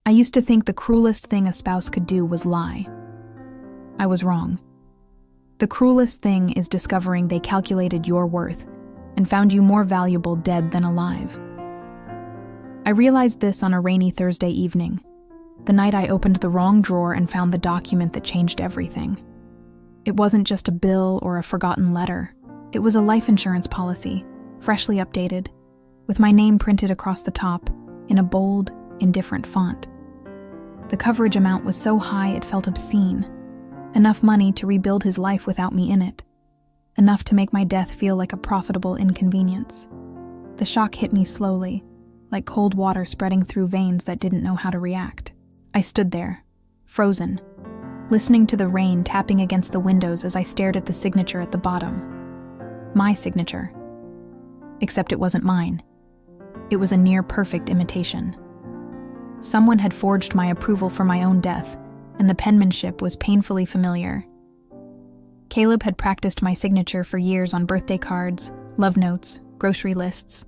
I used to think the cruelest thing a spouse could do was lie. I was wrong. The cruelest thing is discovering they calculated your worth and found you more valuable dead than alive. I realized this on a rainy Thursday evening, the night I opened the wrong drawer and found the document that changed everything. It wasn't just a bill or a forgotten letter. It was a life insurance policy, freshly updated, with my name printed across the top in a bold, indifferent font. The coverage amount was so high it felt obscene. Enough money to rebuild his life without me in it. Enough to make my death feel like a profitable inconvenience. The shock hit me slowly, like cold water spreading through veins that didn't know how to react. I stood there, frozen, listening to the rain tapping against the windows as I stared at the signature at the bottom. My signature. Except it wasn't mine. It was a near-perfect imitation. Someone had forged my approval for my own death, and the penmanship was painfully familiar. Caleb had practiced my signature for years on birthday cards, love notes, grocery lists.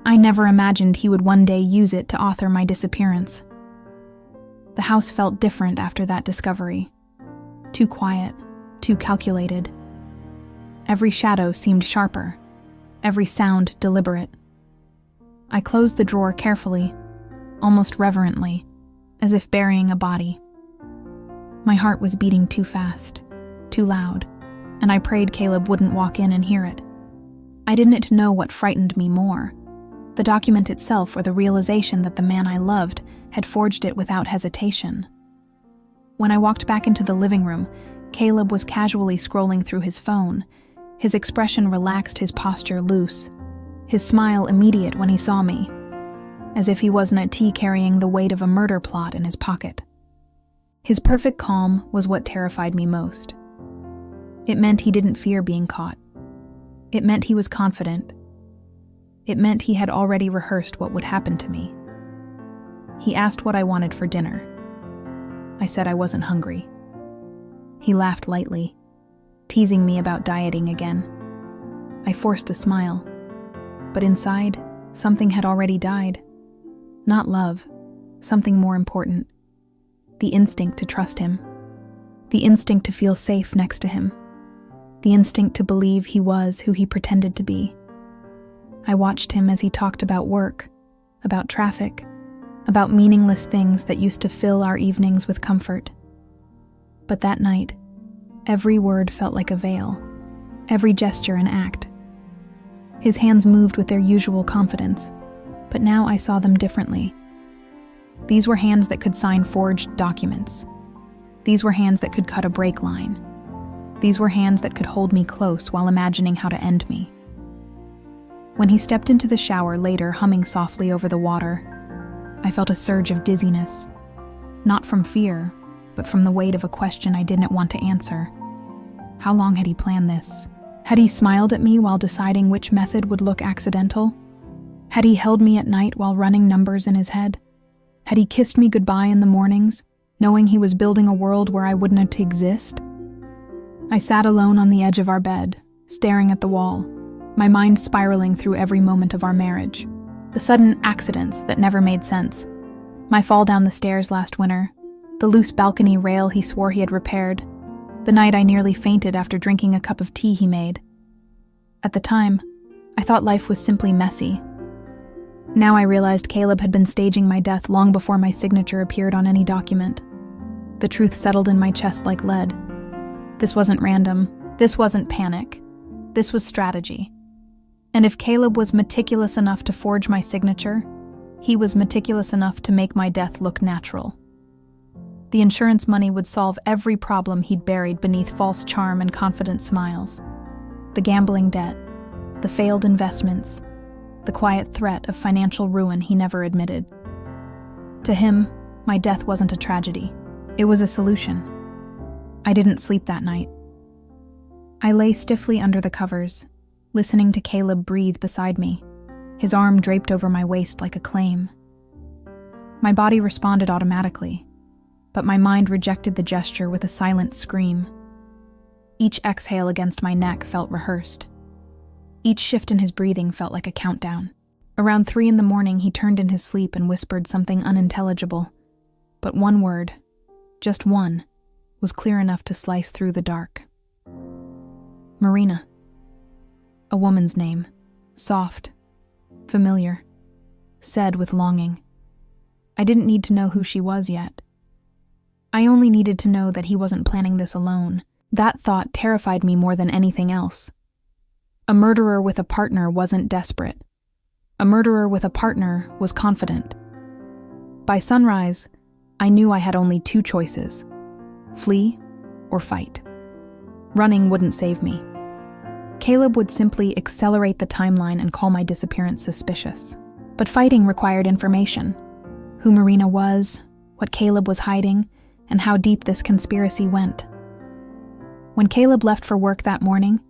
I never imagined he would one day use it to author my disappearance. The house felt different after that discovery. Too quiet, too calculated. Every shadow seemed sharper, every sound deliberate. I closed the drawer carefully, almost reverently, as if burying a body. My heart was beating too fast, too loud, and I prayed Caleb wouldn't walk in and hear it. I didn't know what frightened me more, the document itself or the realization that the man I loved had forged it without hesitation. When I walked back into the living room, Caleb was casually scrolling through his phone, his expression relaxed, his posture loose, his smile immediate when he saw me, as if he wasn't carrying the weight of a murder plot in his pocket. His perfect calm was what terrified me most. It meant he didn't fear being caught. It meant he was confident. It meant he had already rehearsed what would happen to me. He asked what I wanted for dinner. I said I wasn't hungry. He laughed lightly, teasing me about dieting again. I forced a smile, but inside, something had already died. Not love, something more important. The instinct to trust him. The instinct to feel safe next to him. The instinct to believe he was who he pretended to be. I watched him as he talked about work, about traffic, about meaningless things that used to fill our evenings with comfort. But that night, every word felt like a veil, every gesture an act. His hands moved with their usual confidence, but now I saw them differently. These were hands that could sign forged documents. These were hands that could cut a brake line. These were hands that could hold me close while imagining how to end me. When he stepped into the shower later, humming softly over the water, I felt a surge of dizziness, not from fear, but from the weight of a question I didn't want to answer. How long had he planned this? Had he smiled at me while deciding which method would look accidental? Had he held me at night while running numbers in his head? Had he kissed me goodbye in the mornings, knowing he was building a world where I wouldn't exist? I sat alone on the edge of our bed, staring at the wall, my mind spiraling through every moment of our marriage. The sudden accidents that never made sense. My fall down the stairs last winter, the loose balcony rail he swore he had repaired, the night I nearly fainted after drinking a cup of tea he made. At the time, I thought life was simply messy. Now I realized Caleb had been staging my death long before my signature appeared on any document. The truth settled in my chest like lead. This wasn't random. This wasn't panic. This was strategy. And if Caleb was meticulous enough to forge my signature, he was meticulous enough to make my death look natural. The insurance money would solve every problem he'd buried beneath false charm and confident smiles. The gambling debt, the failed investments, the quiet threat of financial ruin he never admitted. To him, my death wasn't a tragedy. It was a solution. I didn't sleep that night. I lay stiffly under the covers, listening to Caleb breathe beside me, his arm draped over my waist like a claim. My body responded automatically, but my mind rejected the gesture with a silent scream. Each exhale against my neck felt rehearsed. Each shift in his breathing felt like a countdown. Around 3 in the morning, he turned in his sleep and whispered something unintelligible. But one word, just one, was clear enough to slice through the dark. Marina. A woman's name, soft, familiar, said with longing. I didn't need to know who she was yet. I only needed to know that he wasn't planning this alone. That thought terrified me more than anything else. A murderer with a partner wasn't desperate. A murderer with a partner was confident. By sunrise, I knew I had only 2 choices: flee or fight. Running wouldn't save me. Caleb would simply accelerate the timeline and call my disappearance suspicious. But fighting required information: who Marina was, what Caleb was hiding, and how deep this conspiracy went. When Caleb left for work that morning,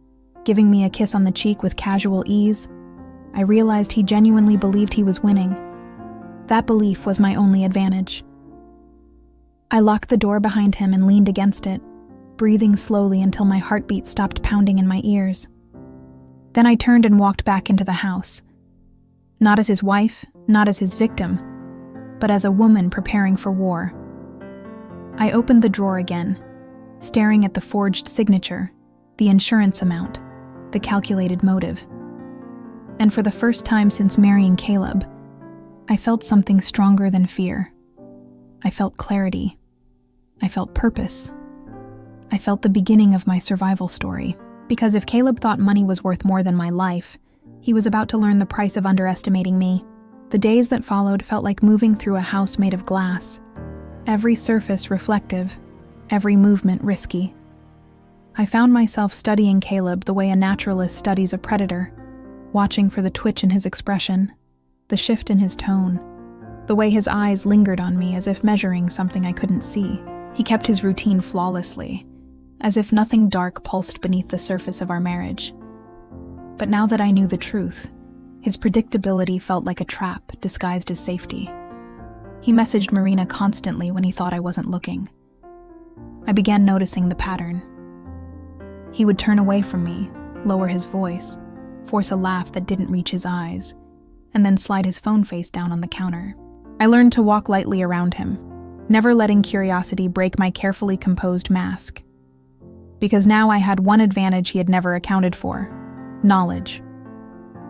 giving me a kiss on the cheek with casual ease, I realized he genuinely believed he was winning. That belief was my only advantage. I locked the door behind him and leaned against it, breathing slowly until my heartbeat stopped pounding in my ears. Then I turned and walked back into the house. Not as his wife, not as his victim, but as a woman preparing for war. I opened the drawer again, staring at the forged signature, the insurance amount, the calculated motive. And for the first time since marrying Caleb, I felt something stronger than fear. I felt clarity. I felt purpose. I felt the beginning of my survival story. Because if Caleb thought money was worth more than my life, he was about to learn the price of underestimating me. The days that followed felt like moving through a house made of glass. Every surface reflective, every movement risky. I found myself studying Caleb the way a naturalist studies a predator, watching for the twitch in his expression, the shift in his tone, the way his eyes lingered on me as if measuring something I couldn't see. He kept his routine flawlessly, as if nothing dark pulsed beneath the surface of our marriage. But now that I knew the truth, his predictability felt like a trap disguised as safety. He messaged Marina constantly when he thought I wasn't looking. I began noticing the pattern. He would turn away from me, lower his voice, force a laugh that didn't reach his eyes, and then slide his phone face down on the counter. I learned to walk lightly around him, never letting curiosity break my carefully composed mask. Because now I had one advantage he had never accounted for: knowledge.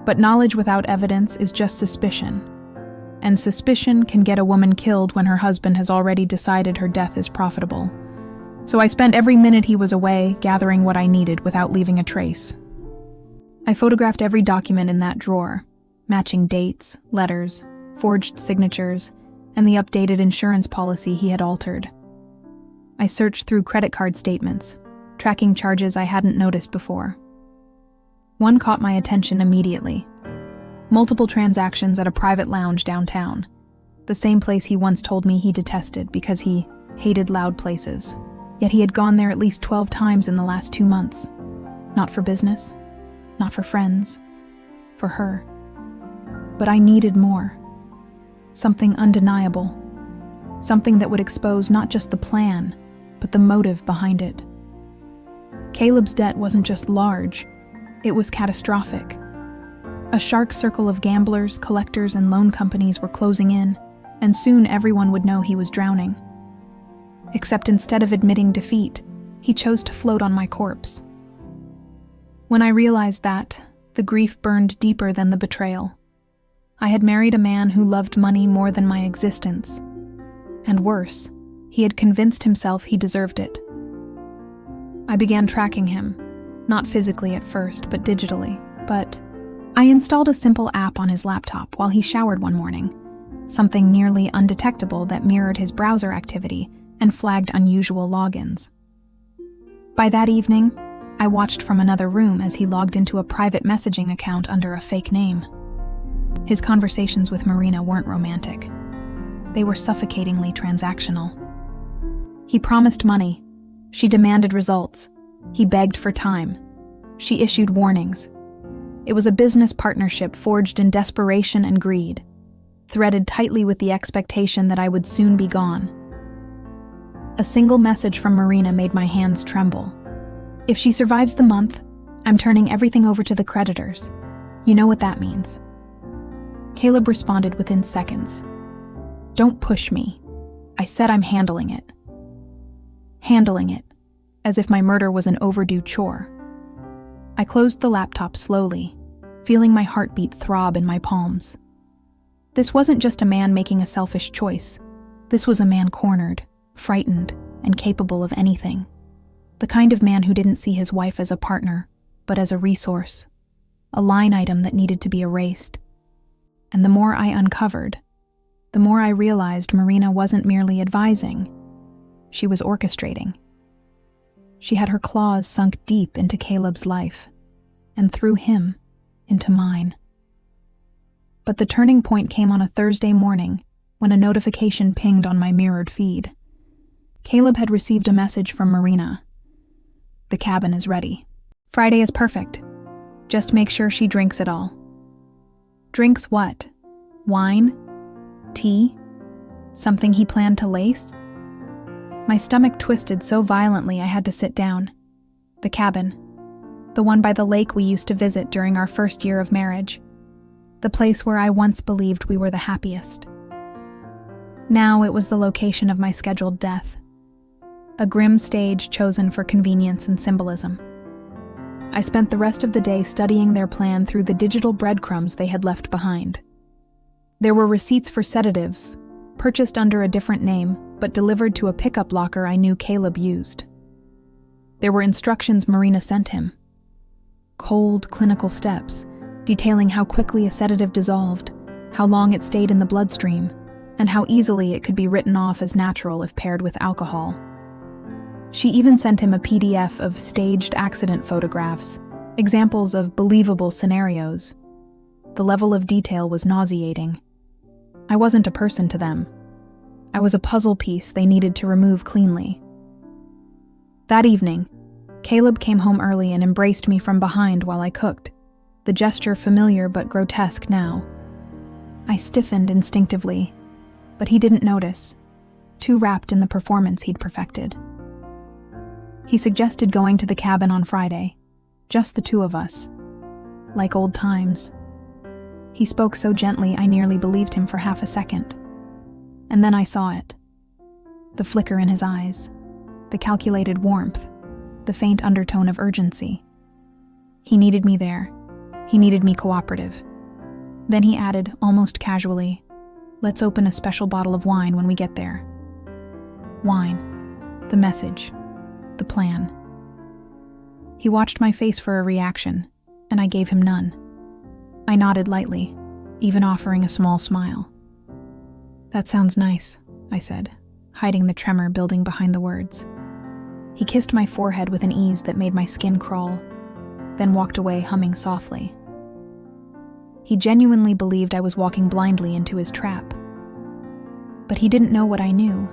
But knowledge without evidence is just suspicion. And suspicion can get a woman killed when her husband has already decided her death is profitable. So I spent every minute he was away gathering what I needed without leaving a trace. I photographed every document in that drawer, matching dates, letters, forged signatures, and the updated insurance policy he had altered. I searched through credit card statements, tracking charges I hadn't noticed before. One caught my attention immediately. Multiple transactions at a private lounge downtown, the same place he once told me he detested because he hated loud places. Yet he had gone there at least 12 times in the last 2 months. Not for business, not for friends, for her. But I needed more. Something undeniable. Something that would expose not just the plan, but the motive behind it. Caleb's debt wasn't just large, it was catastrophic. A shark circle of gamblers, collectors, and loan companies were closing in, and soon everyone would know he was drowning. Except instead of admitting defeat, he chose to float on my corpse. When I realized that, the grief burned deeper than the betrayal. I had married a man who loved money more than my existence. And worse, he had convinced himself he deserved it. I began tracking him, not physically at first, but digitally. But I installed a simple app on his laptop while he showered one morning, something nearly undetectable that mirrored his browser activity and flagged unusual logins. By that evening, I watched from another room as he logged into a private messaging account under a fake name. His conversations with Marina weren't romantic. They were suffocatingly transactional. He promised money. She demanded results. He begged for time. She issued warnings. It was a business partnership forged in desperation and greed, threaded tightly with the expectation that I would soon be gone. A single message from Marina made my hands tremble. If she survives the month, I'm turning everything over to the creditors. You know what that means. Caleb responded within seconds. "Don't push me. I said I'm handling it." Handling it, as if my murder was an overdue chore. I closed the laptop slowly, feeling my heartbeat throb in my palms. This wasn't just a man making a selfish choice. This was a man cornered, frightened, and capable of anything. The kind of man who didn't see his wife as a partner, but as a resource, a line item that needed to be erased. And the more I uncovered, the more I realized Marina wasn't merely advising. She was orchestrating. She had her claws sunk deep into Caleb's life, and through him, into mine. But the turning point came on a Thursday morning when a notification pinged on my mirrored feed. Caleb had received a message from Marina. "The cabin is ready. Friday is perfect. Just make sure she drinks it all." Drinks what? Wine? Tea? Something he planned to lace? My stomach twisted so violently I had to sit down. The cabin. The one by the lake we used to visit during our first year of marriage. The place where I once believed we were the happiest. Now it was the location of my scheduled death. A grim stage chosen for convenience and symbolism. I spent the rest of the day studying their plan through the digital breadcrumbs they had left behind. There were receipts for sedatives, purchased under a different name, but delivered to a pickup locker I knew Caleb used. There were instructions Marina sent him. Cold, clinical steps, detailing how quickly a sedative dissolved, how long it stayed in the bloodstream, and how easily it could be written off as natural if paired with alcohol. She even sent him a PDF of staged accident photographs, examples of believable scenarios. The level of detail was nauseating. I wasn't a person to them. I was a puzzle piece they needed to remove cleanly. That evening, Caleb came home early and embraced me from behind while I cooked, the gesture familiar but grotesque now. I stiffened instinctively, but he didn't notice, too wrapped in the performance he'd perfected. He suggested going to the cabin on Friday, just the two of us, like old times. He spoke so gently I nearly believed him for half a second. And then I saw it. The flicker in his eyes, the calculated warmth, the faint undertone of urgency. He needed me there. He needed me cooperative. Then he added, almost casually, "Let's open a special bottle of wine when we get there." Wine. The message. The plan. He watched my face for a reaction, and I gave him none. I nodded lightly, even offering a small smile. "That sounds nice," I said, hiding the tremor building behind the words. He kissed my forehead with an ease that made my skin crawl, then walked away humming softly. He genuinely believed I was walking blindly into his trap. But he didn't know what I knew.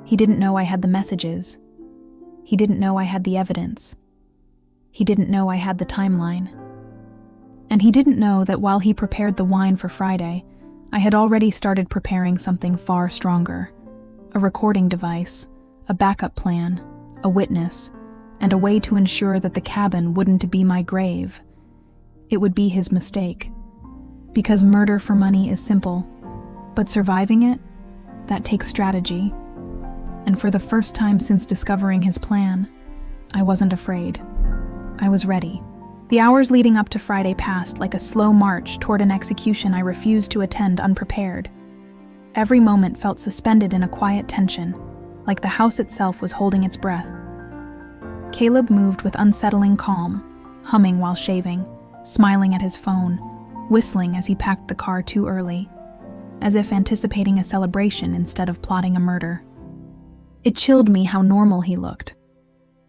He didn't know I had the messages. He didn't know I had the evidence. He didn't know I had the timeline. And he didn't know that while he prepared the wine for Friday, I had already started preparing something far stronger. A recording device, a backup plan, a witness, and a way to ensure that the cabin wouldn't be my grave. It would be his mistake. Because murder for money is simple, but surviving it, that takes strategy. And for the first time since discovering his plan, I wasn't afraid. I was ready. The hours leading up to Friday passed like a slow march toward an execution I refused to attend unprepared. Every moment felt suspended in a quiet tension, like the house itself was holding its breath. Caleb moved with unsettling calm, humming while shaving, smiling at his phone, whistling as he packed the car too early, as if anticipating a celebration instead of plotting a murder. It chilled me how normal he looked,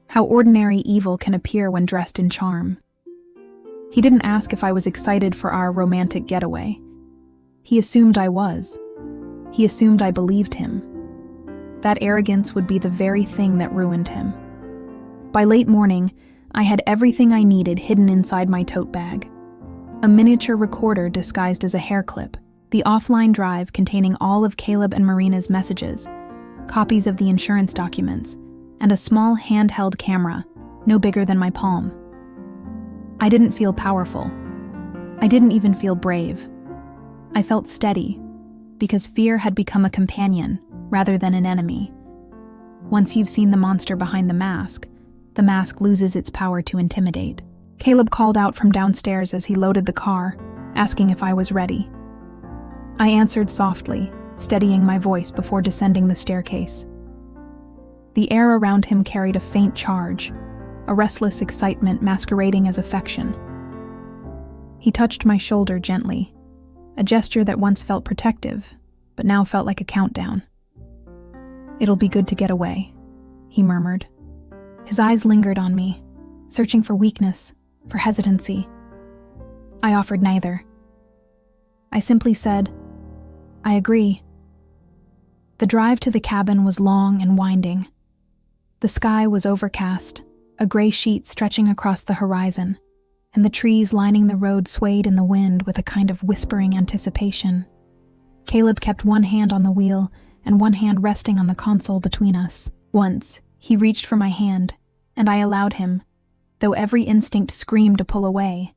how ordinary evil can appear when dressed in charm. He didn't ask if I was excited for our romantic getaway. He assumed I was. He assumed I believed him. That arrogance would be the very thing that ruined him. By late morning, I had everything I needed hidden inside my tote bag. A miniature recorder disguised as a hair clip, the offline drive containing all of Caleb and Marina's messages, copies of the insurance documents, and a small handheld camera, no bigger than my palm. I didn't feel powerful. I didn't even feel brave. I felt steady, because fear had become a companion rather than an enemy. Once you've seen the monster behind the mask loses its power to intimidate. Caleb called out from downstairs as he loaded the car, asking if I was ready. I answered softly, steadying my voice before descending the staircase. The air around him carried a faint charge, a restless excitement masquerading as affection. He touched my shoulder gently, a gesture that once felt protective, but now felt like a countdown. "It'll be good to get away," he murmured. His eyes lingered on me, searching for weakness, for hesitancy. I offered neither. I simply said, "I agree." The drive to the cabin was long and winding. The sky was overcast, a gray sheet stretching across the horizon, and the trees lining the road swayed in the wind with a kind of whispering anticipation. Caleb kept one hand on the wheel and one hand resting on the console between us. Once, he reached for my hand, and I allowed him, though every instinct screamed to pull away.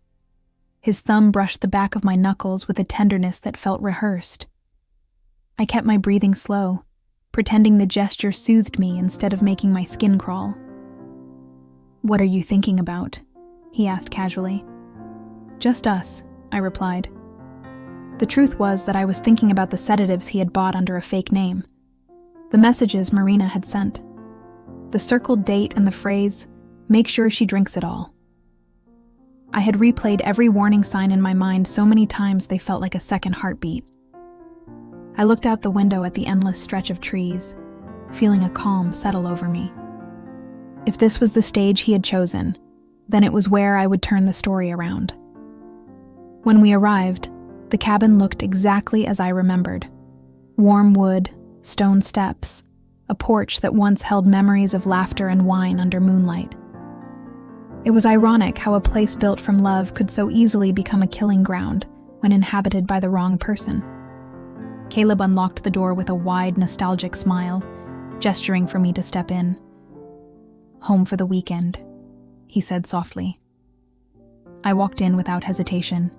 His thumb brushed the back of my knuckles with a tenderness that felt rehearsed. I kept my breathing slow, pretending the gesture soothed me instead of making my skin crawl. "What are you thinking about?" he asked casually. "Just us," I replied. The truth was that I was thinking about the sedatives he had bought under a fake name. The messages Marina had sent. The circled date and the phrase, "Make sure she drinks it all." I had replayed every warning sign in my mind so many times they felt like a second heartbeat. I looked out the window at the endless stretch of trees, feeling a calm settle over me. If this was the stage he had chosen, then it was where I would turn the story around. When we arrived, the cabin looked exactly as I remembered. Warm wood, stone steps, a porch that once held memories of laughter and wine under moonlight. It was ironic how a place built from love could so easily become a killing ground when inhabited by the wrong person. Caleb unlocked the door with a wide, nostalgic smile, gesturing for me to step in. "Home for the weekend," he said softly. I walked in without hesitation.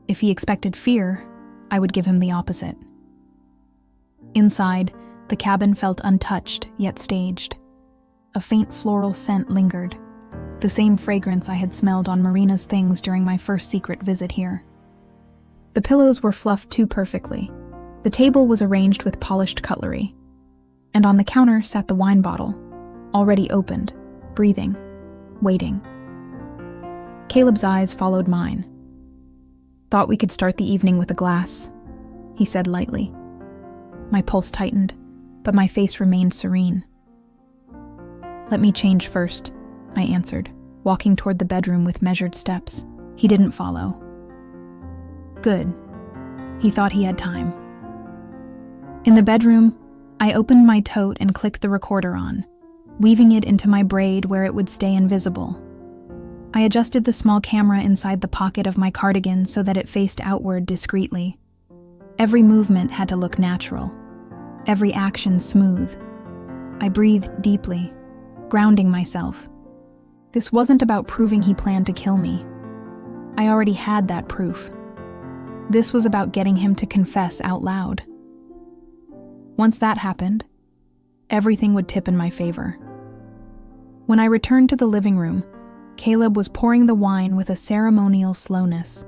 If he expected fear, I would give him the opposite. Inside, the cabin felt untouched yet staged. A faint floral scent lingered, the same fragrance I had smelled on Marina's things during my first secret visit here. The pillows were fluffed too perfectly. The table was arranged with polished cutlery, and on the counter sat the wine bottle, already opened, breathing, waiting. Caleb's eyes followed mine. "Thought we could start the evening with a glass," he said lightly. My pulse tightened, but my face remained serene. "Let me change first," I answered, walking toward the bedroom with measured steps. He didn't follow. Good. He thought he had time. In the bedroom, I opened my tote and clicked the recorder on, weaving it into my braid where it would stay invisible. I adjusted the small camera inside the pocket of my cardigan so that it faced outward discreetly. Every movement had to look natural, every action smooth. I breathed deeply, grounding myself. This wasn't about proving he planned to kill me. I already had that proof. This was about getting him to confess out loud. Once that happened, everything would tip in my favor. When I returned to the living room, Caleb was pouring the wine with a ceremonial slowness.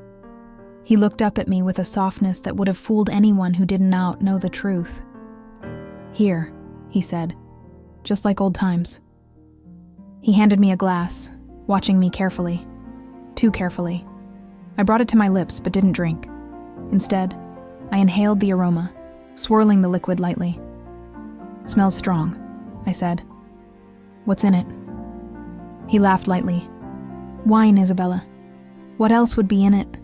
He looked up at me with a softness that would have fooled anyone who didn't know the truth. "Here," he said, "just like old times." He handed me a glass, watching me carefully. Too carefully. I brought it to my lips but didn't drink. Instead, I inhaled the aroma, swirling the liquid lightly. "Smells strong," I said. "What's in it?" He laughed lightly. "Wine, Isabella. What else would be in it?"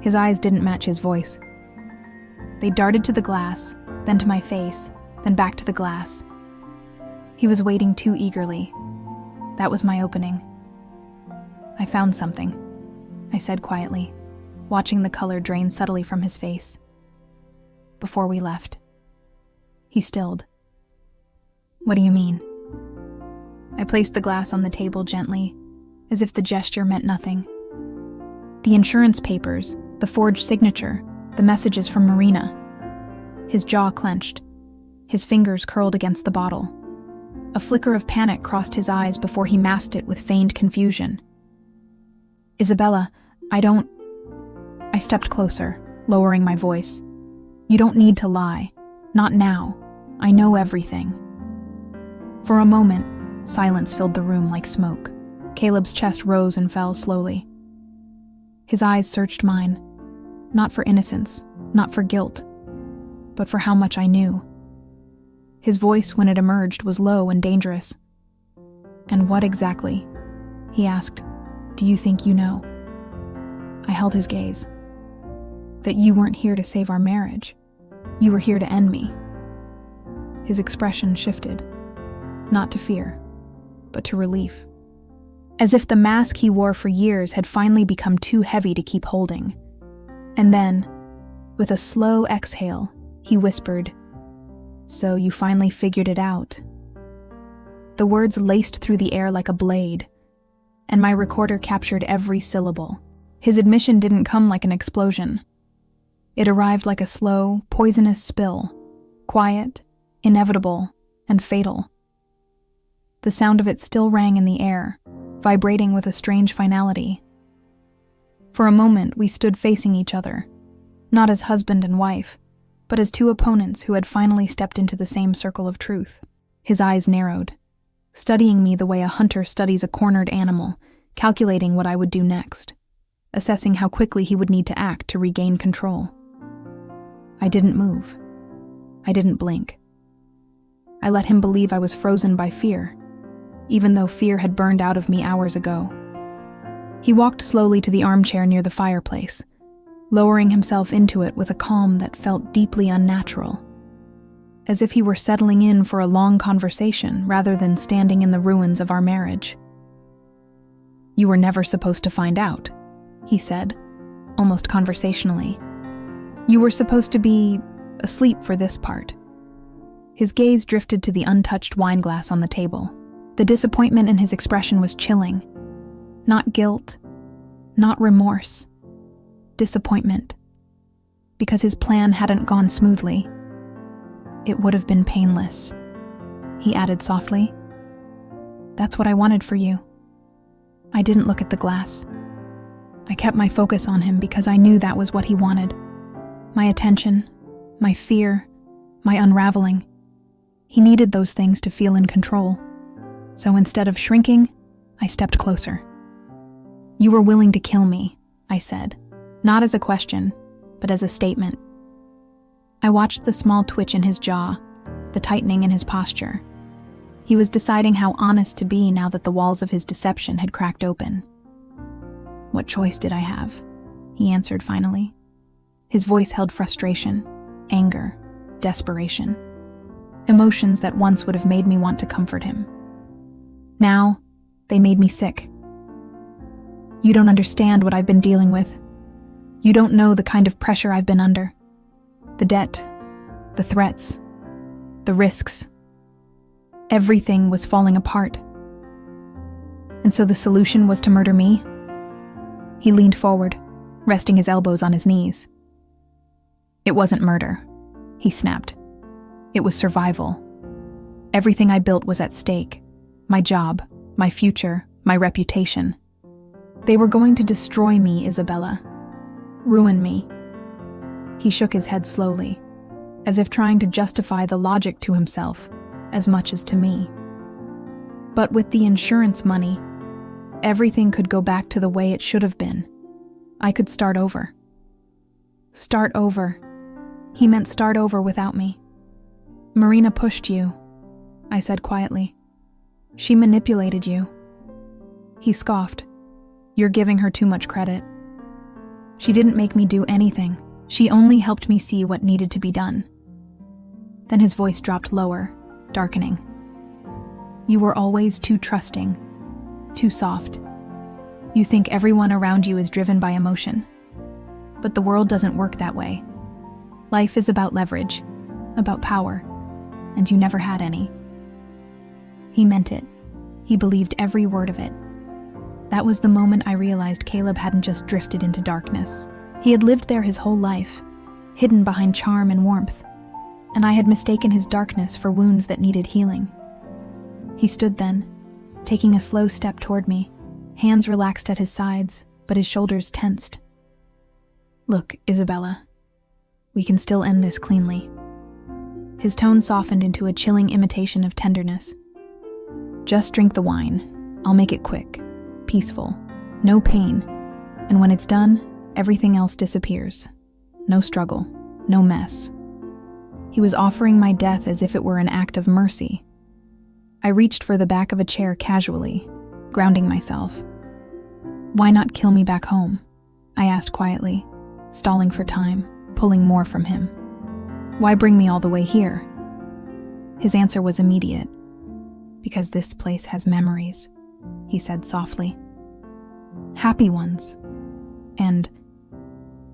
His eyes didn't match his voice. They darted to the glass, then to my face, then back to the glass. He was waiting too eagerly. That was my opening. "I found something," I said quietly, watching the color drain subtly from his face. "Before we left." He stilled. "What do you mean?" I placed the glass on the table gently, as if the gesture meant nothing. "The insurance papers, The forged signature, the messages from Marina. His jaw clenched. His fingers curled against the bottle. A flicker of panic crossed his eyes before he masked it with feigned confusion. "Isabella, I stepped closer, lowering my voice. "You don't need to lie. Not now. I know everything." For a moment, silence filled the room like smoke. Caleb's chest rose and fell slowly. His eyes searched mine, not for innocence, not for guilt, but for how much I knew. His voice, when it emerged, was low and dangerous. "And what exactly," he asked, "do you think you know?" I held his gaze. "That you weren't here to save our marriage. You were here to end me." His expression shifted, not to fear, but to relief. As if the mask he wore for years had finally become too heavy to keep holding. And then, with a slow exhale, he whispered, "So you finally figured it out." The words laced through the air like a blade, and my recorder captured every syllable. His admission didn't come like an explosion. It arrived like a slow, poisonous spill, quiet, inevitable, and fatal. The sound of it still rang in the air, vibrating with a strange finality. For a moment, we stood facing each other, not as husband and wife, but as two opponents who had finally stepped into the same circle of truth. His eyes narrowed, studying me the way a hunter studies a cornered animal, calculating what I would do next, assessing how quickly he would need to act to regain control. I didn't move. I didn't blink. I let him believe I was frozen by fear, even though fear had burned out of me hours ago. He walked slowly to the armchair near the fireplace, lowering himself into it with a calm that felt deeply unnatural, as if he were settling in for a long conversation rather than standing in the ruins of our marriage. "You were never supposed to find out," he said, almost conversationally. "You were supposed to be asleep for this part." His gaze drifted to the untouched wine glass on the table. The disappointment in his expression was chilling. Not guilt, not remorse. Disappointment. Because his plan hadn't gone smoothly. "It would have been painless," he added softly. "That's what I wanted for you." I didn't look at the glass. I kept my focus on him because I knew that was what he wanted. My attention, my fear, my unraveling. He needed those things to feel in control. So instead of shrinking, I stepped closer. "You were willing to kill me," I said, not as a question, but as a statement. I watched the small twitch in his jaw, the tightening in his posture. He was deciding how honest to be now that the walls of his deception had cracked open. "What choice did I have?" he answered finally. His voice held frustration, anger, desperation. Emotions that once would have made me want to comfort him. Now, they made me sick. "You don't understand what I've been dealing with. You don't know the kind of pressure I've been under. The debt, the threats, the risks. Everything was falling apart. And so the solution was to murder me?" He leaned forward, resting his elbows on his knees. "It wasn't murder," he snapped. "It was survival. Everything I built was at stake. My job, my future, my reputation. They were going to destroy me, Isabella. Ruin me." He shook his head slowly, as if trying to justify the logic to himself as much as to me. "But with the insurance money, everything could go back to the way it should have been. I could start over." Start over. He meant start over without me. "Marina pushed you," I said quietly. "She manipulated you." He scoffed. "You're giving her too much credit. She didn't make me do anything. She only helped me see what needed to be done." Then his voice dropped lower, darkening. "You were always too trusting, too soft. You think everyone around you is driven by emotion. But the world doesn't work that way. Life is about leverage, about power, and you never had any." He meant it. He believed every word of it. That was the moment I realized Caleb hadn't just drifted into darkness. He had lived there his whole life, hidden behind charm and warmth, and I had mistaken his darkness for wounds that needed healing. He stood then, taking a slow step toward me, hands relaxed at his sides, but his shoulders tensed. "Look, Isabella, we can still end this cleanly." His tone softened into a chilling imitation of tenderness. "Just drink the wine. I'll make it quick, peaceful, no pain, and when it's done, everything else disappears. No struggle, no mess." He was offering my death as if it were an act of mercy. I reached for the back of a chair casually, grounding myself. "Why not kill me back home?" I asked quietly, stalling for time, pulling more from him. "Why bring me all the way here?" His answer was immediate. "Because this place has memories," he said softly. "Happy ones. And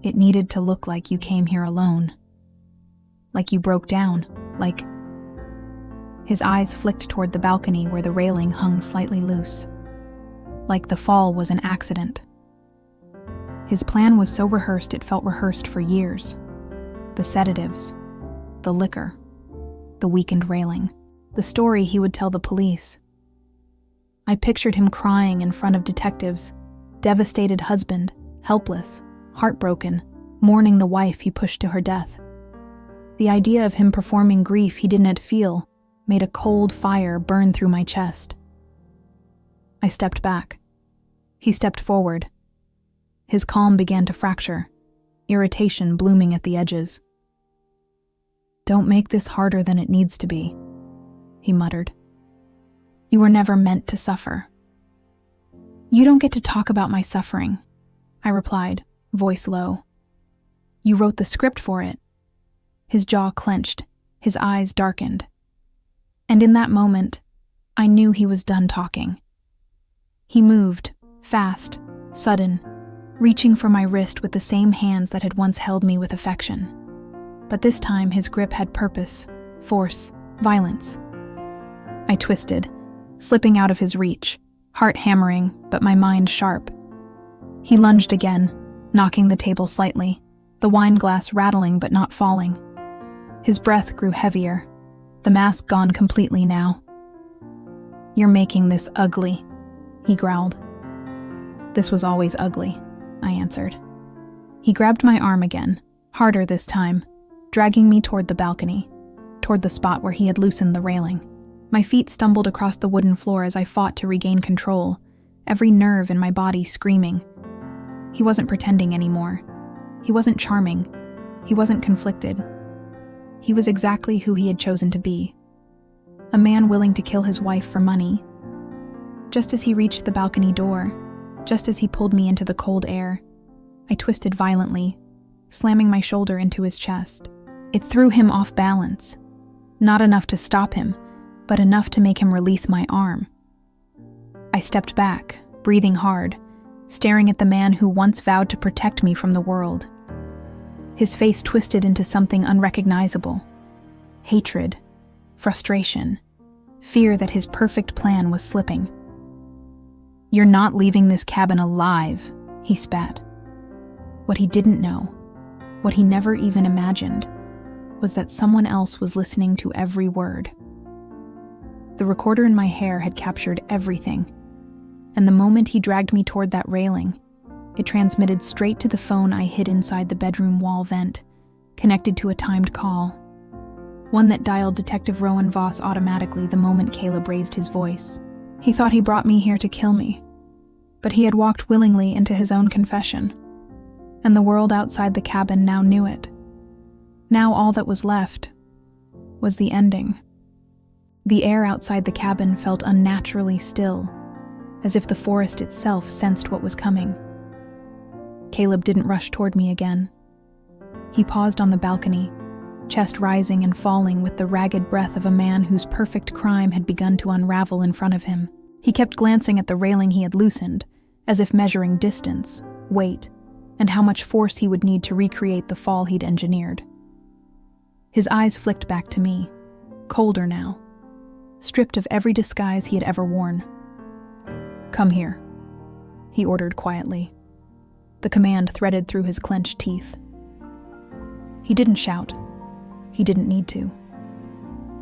it needed to look like you came here alone. Like you broke down, like..." His eyes flicked toward the balcony where the railing hung slightly loose. Like the fall was an accident. His plan was so rehearsed it felt rehearsed for years. The sedatives, the liquor, the weakened railing, the story he would tell the police. I pictured him crying in front of detectives, devastated husband, helpless, heartbroken, mourning the wife he pushed to her death. The idea of him performing grief he didn't feel made a cold fire burn through my chest. I stepped back. He stepped forward. His calm began to fracture, irritation blooming at the edges. "Don't make this harder than it needs to be," he muttered. "You were never meant to suffer." "You don't get to talk about my suffering," I replied, voice low. "You wrote the script for it." His jaw clenched, his eyes darkened. And in that moment, I knew he was done talking. He moved, fast, sudden, reaching for my wrist with the same hands that had once held me with affection. But this time his grip had purpose, force, violence. I twisted, slipping out of his reach, heart hammering, but my mind sharp. He lunged again, knocking the table slightly, the wine glass rattling but not falling. His breath grew heavier, the mask gone completely now. "You're making this ugly," he growled. "This was always ugly," I answered. He grabbed my arm again, harder this time, dragging me toward the balcony, toward the spot where he had loosened the railing. My feet stumbled across the wooden floor as I fought to regain control, every nerve in my body screaming. He wasn't pretending anymore. He wasn't charming. He wasn't conflicted. He was exactly who he had chosen to be. A man willing to kill his wife for money. Just as he reached the balcony door, just as he pulled me into the cold air, I twisted violently, slamming my shoulder into his chest. It threw him off balance. Not enough to stop him, but enough to make him release my arm. I stepped back, breathing hard, staring at the man who once vowed to protect me from the world. His face twisted into something unrecognizable. Hatred, frustration, fear that his perfect plan was slipping. "You're not leaving this cabin alive," he spat. What he didn't know, what he never even imagined, was that someone else was listening to every word. The recorder in my hair had captured everything, and the moment he dragged me toward that railing, it transmitted straight to the phone I hid inside the bedroom wall vent, connected to a timed call. One that dialed Detective Rowan Voss automatically the moment Caleb raised his voice. He thought he brought me here to kill me, but he had walked willingly into his own confession, and the world outside the cabin now knew it. Now all that was left was the ending. The air outside the cabin felt unnaturally still, as if the forest itself sensed what was coming. Caleb didn't rush toward me again. He paused on the balcony, chest rising and falling with the ragged breath of a man whose perfect crime had begun to unravel in front of him. He kept glancing at the railing he had loosened, as if measuring distance, weight, and how much force he would need to recreate the fall he'd engineered. His eyes flicked back to me, colder now, stripped of every disguise he had ever worn. "Come here," he ordered quietly. The command threaded through his clenched teeth. He didn't shout. He didn't need to.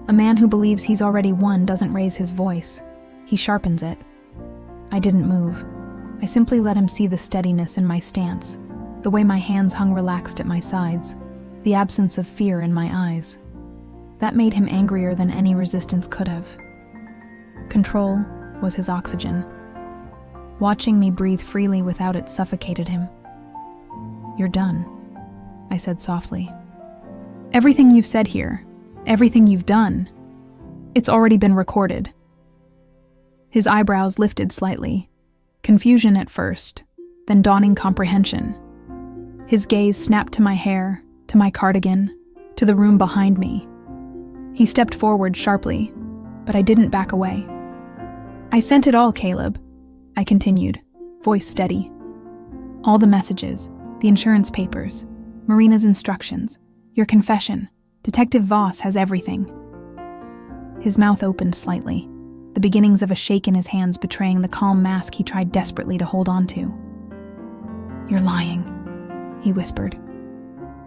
A man who believes he's already won doesn't raise his voice. He sharpens it. I didn't move. I simply let him see the steadiness in my stance, the way my hands hung relaxed at my sides, the absence of fear in my eyes. That made him angrier than any resistance could have. Control was his oxygen. Watching me breathe freely without it suffocated him. "You're done," I said softly. "Everything you've said here, everything you've done, it's already been recorded." His eyebrows lifted slightly, confusion at first, then dawning comprehension. His gaze snapped to my hair, to my cardigan, to the room behind me. He stepped forward sharply, but I didn't back away. "I sent it all, Caleb," I continued, voice steady. "All the messages, the insurance papers, Marina's instructions, your confession. Detective Voss has everything." His mouth opened slightly, the beginnings of a shake in his hands betraying the calm mask he tried desperately to hold on to. "You're lying," he whispered.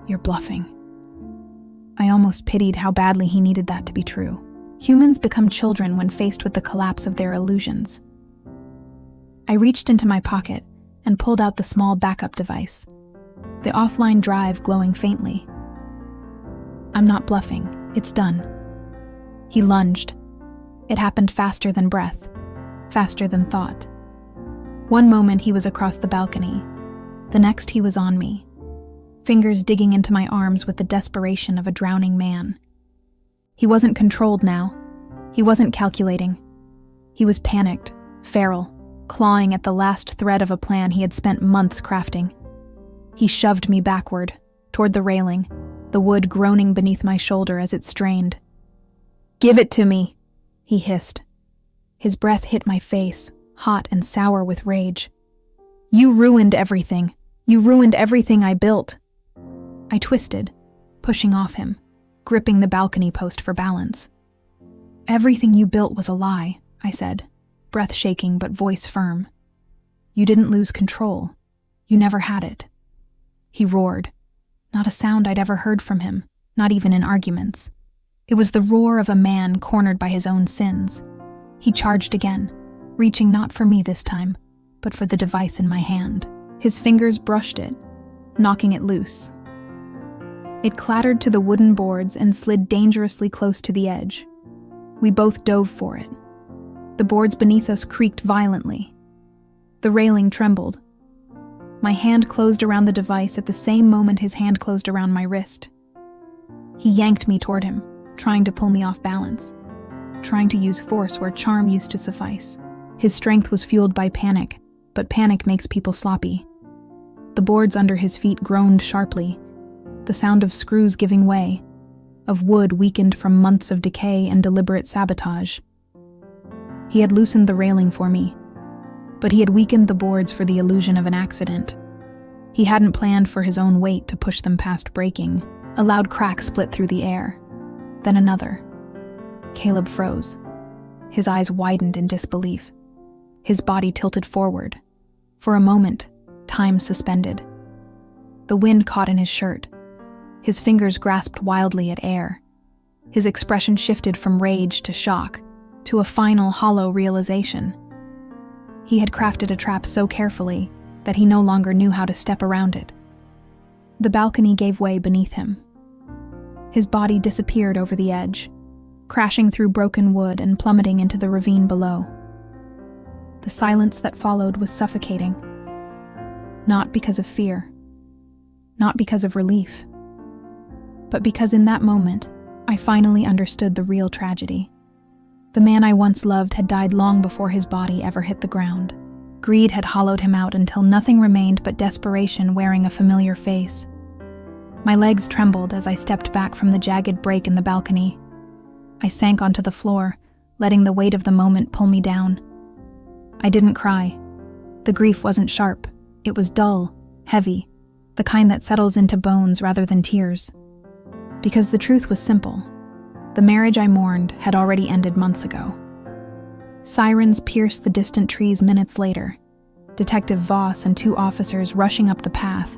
"You're bluffing." I almost pitied how badly he needed that to be true. Humans become children when faced with the collapse of their illusions. I reached into my pocket and pulled out the small backup device, the offline drive glowing faintly. "I'm not bluffing. It's done." He lunged. It happened faster than breath, faster than thought. One moment he was across the balcony. The next he was on me, fingers digging into my arms with the desperation of a drowning man. He wasn't controlled now. He wasn't calculating. He was panicked, feral, clawing at the last thread of a plan he had spent months crafting. He shoved me backward, toward the railing, the wood groaning beneath my shoulder as it strained. "Give it to me," he hissed. His breath hit my face, hot and sour with rage. "You ruined everything. You ruined everything I built." I twisted, pushing off him, gripping the balcony post for balance. "Everything you built was a lie," I said, breath shaking but voice firm. "You didn't lose control. You never had it." He roared. Not a sound I'd ever heard from him, not even in arguments. It was the roar of a man cornered by his own sins. He charged again, reaching not for me this time, but for the device in my hand. His fingers brushed it, knocking it loose. It clattered to the wooden boards and slid dangerously close to the edge. We both dove for it. The boards beneath us creaked violently. The railing trembled. My hand closed around the device at the same moment his hand closed around my wrist. He yanked me toward him, trying to pull me off balance, trying to use force where charm used to suffice. His strength was fueled by panic, but panic makes people sloppy. The boards under his feet groaned sharply, the sound of screws giving way, of wood weakened from months of decay and deliberate sabotage. He had loosened the railing for me, but he had weakened the boards for the illusion of an accident. He hadn't planned for his own weight to push them past breaking. A loud crack split through the air, then another. Caleb froze. His eyes widened in disbelief. His body tilted forward. For a moment, time suspended. The wind caught in his shirt. His fingers grasped wildly at air. His expression shifted from rage to shock, to a final hollow realization. He had crafted a trap so carefully that he no longer knew how to step around it. The balcony gave way beneath him. His body disappeared over the edge, crashing through broken wood and plummeting into the ravine below. The silence that followed was suffocating. Not because of fear, not because of relief, but because in that moment, I finally understood the real tragedy. The man I once loved had died long before his body ever hit the ground. Greed had hollowed him out until nothing remained but desperation wearing a familiar face. My legs trembled as I stepped back from the jagged break in the balcony. I sank onto the floor, letting the weight of the moment pull me down. I didn't cry. The grief wasn't sharp. It was dull, heavy, the kind that settles into bones rather than tears. Because the truth was simple. The marriage I mourned had already ended months ago. Sirens pierced the distant trees minutes later. Detective Voss and 2 officers rushing up the path,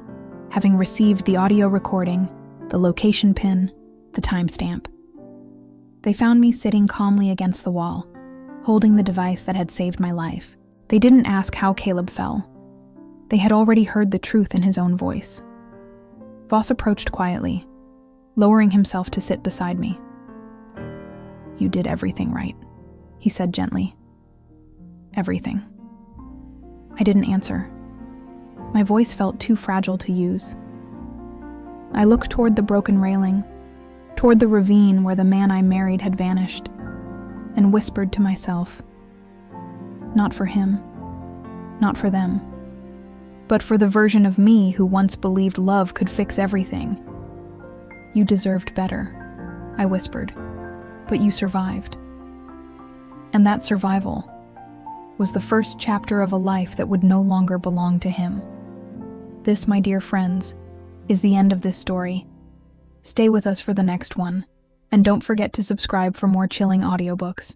having received the audio recording, the location pin, the timestamp. They found me sitting calmly against the wall, holding the device that had saved my life. They didn't ask how Caleb fell. They had already heard the truth in his own voice. Voss approached quietly, lowering himself to sit beside me. "You did everything right," he said gently. "Everything." I didn't answer. My voice felt too fragile to use. I looked toward the broken railing, toward the ravine where the man I married had vanished, and whispered to myself, "Not for him, not for them, but for the version of me who once believed love could fix everything. You deserved better," I whispered, "but you survived." And that survival was the first chapter of a life that would no longer belong to him. This, my dear friends, is the end of this story. Stay with us for the next one, and don't forget to subscribe for more chilling audiobooks.